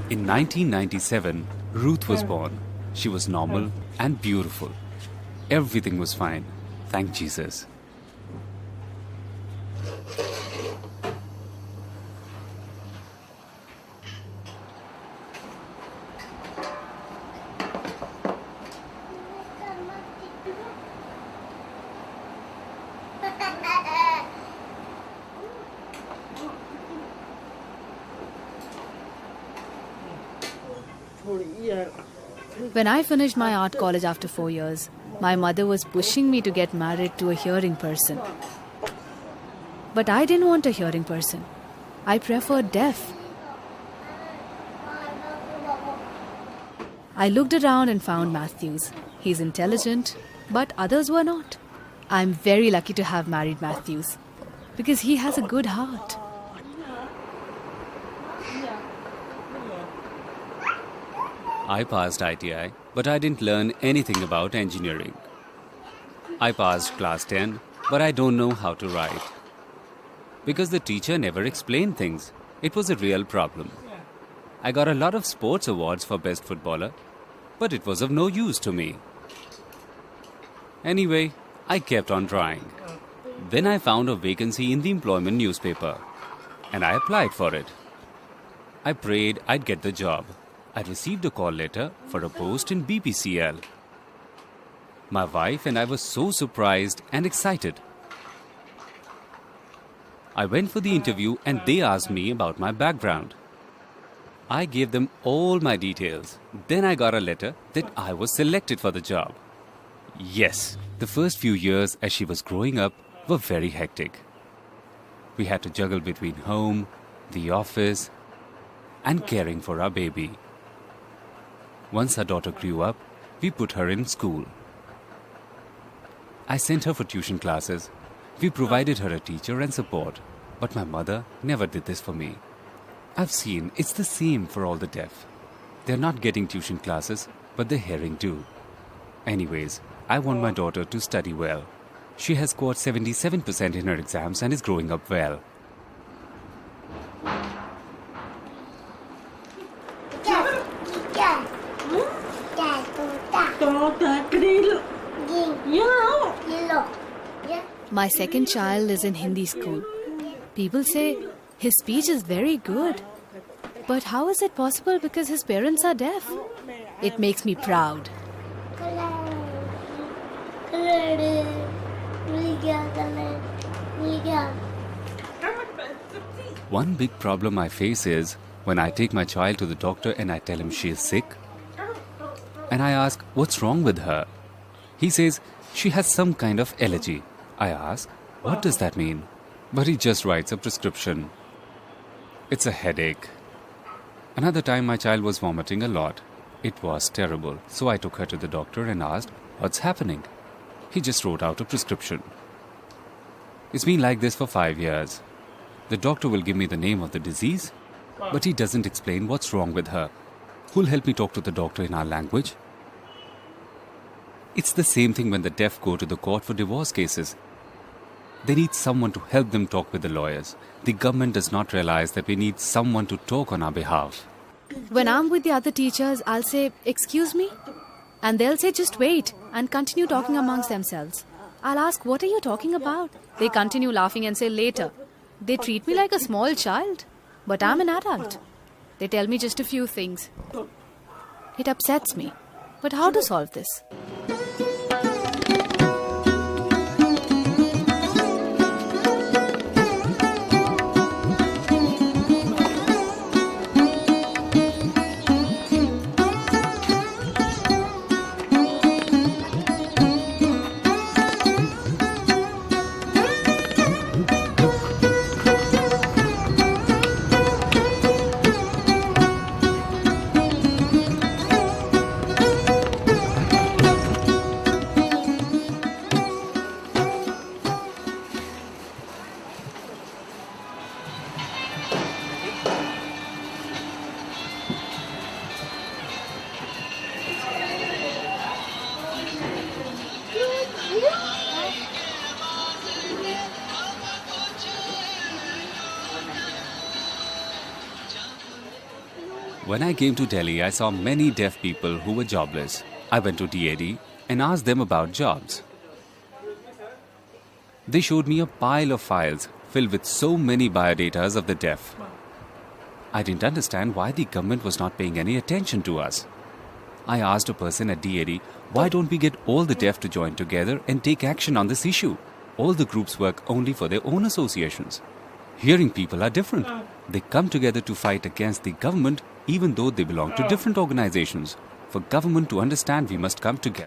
In 1997, Ruth was born. She was normal and beautiful. Everything was fine. Thank Jesus. When I finished my art college after 4 years, my mother was pushing me to get married to a hearing person. But I didn't want a hearing person. I preferred deaf. I looked around and found Matthews. He's intelligent, but others were not. I'm very lucky to have married Matthews because he has a good heart. I passed ITI, but I didn't learn anything about engineering. I passed class 10, but I don't know how to write. Because the teacher never explained things. It was a real problem. I got a lot of sports awards for best footballer, but it was of no use to me. Anyway, I kept on trying. Then I found a vacancy in the employment newspaper, and I applied for it. I prayed I'd get the job. I received a call letter for a post in BPCL. My wife and I were so surprised and excited. I went for the interview and they asked me about my background. I gave them all my details. Then I got a letter that I was selected for the job. Yes, the first few years as she was growing up were very hectic. We had to juggle between home, the office, and caring for our baby. Once our daughter grew up, we put her in school. I sent her for tuition classes. We provided her a teacher and support. But my mother never did this for me. I've seen it's the same for all the deaf. They're not getting tuition classes, but the hearing do. Anyways, I want my daughter to study well. She has scored 77% in her exams and is growing up well. My second child is in Hindi school. People say his speech is very good. But how is it possible because his parents are deaf? It makes me proud. One big problem I face is when I take my child to the doctor and I tell him she is sick. And I ask, what's wrong with her? He says, she has some kind of allergy. I ask, what does that mean? But he just writes a prescription. It's a headache. Another time my child was vomiting a lot. It was terrible. So I took her to the doctor and asked, what's happening? He just wrote out a prescription. It's been like this for 5 years. The doctor will give me the name of the disease, but he doesn't explain what's wrong with her. Who'll help me talk to the doctor in our language? It's the same thing when the deaf go to the court for divorce cases. They need someone to help them talk with the lawyers. The government does not realize that we need someone to talk on our behalf. When I'm with the other teachers, I'll say, excuse me? And they'll say, just wait, and continue talking amongst themselves. I'll ask, what are you talking about? They continue laughing and say, later. They treat me like a small child, but I'm an adult. They tell me just a few things. It upsets me. But how to solve this? When I came to Delhi, I saw many deaf people who were jobless. I went to DAD and asked them about jobs. They showed me a pile of files filled with so many biodatas of the deaf. I didn't understand why the government was not paying any attention to us. I asked a person at DAD, why don't we get all the deaf to join together and take action on this issue? All the groups work only for their own associations. Hearing people are different. They come together to fight against the government even though they belong to different organizations. For government to understand, we must come together.